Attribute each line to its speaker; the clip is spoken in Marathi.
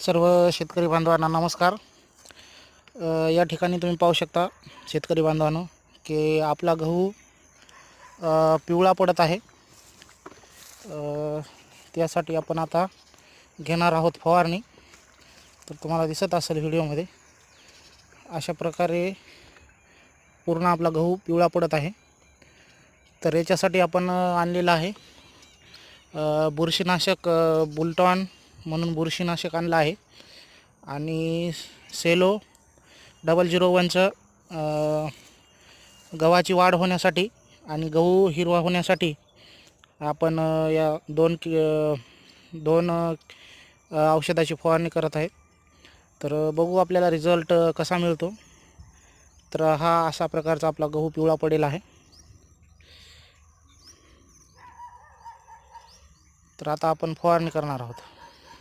Speaker 1: सर्व शेतकरी बांधवांना नमस्कार। या ठिकाणी तुम्ही पाहू शकता शेतकरी बांधवांनो की आपला गहू पिवळा पडत आहे। त्यासाठी आपण आता घेणार आहोत फवारणी। तर तुम्हाला दिसत असेल व्हिडिओमध्ये अशा प्रकारे पूर्ण आपला गहू पिवळा पडत आहे। तर याच्यासाठी आपण आणलेला आहे बुरशीनाशक बुलटॉन म्हणून बुरशीनाशक आणलं आहे आणि सेलो 001चं गव्हाची वाढ होण्यासाठी आणि गहू हिरवा होण्यासाठी आपण या दोन औषधाची फवारणी करत आहे। तर बघू आपल्याला रिझल्ट कसा मिळतो। तर हा अशा प्रकारचा आपला गहू पिवळा पडेल आहे। तर आता आपण फवारणी करणार आहोत।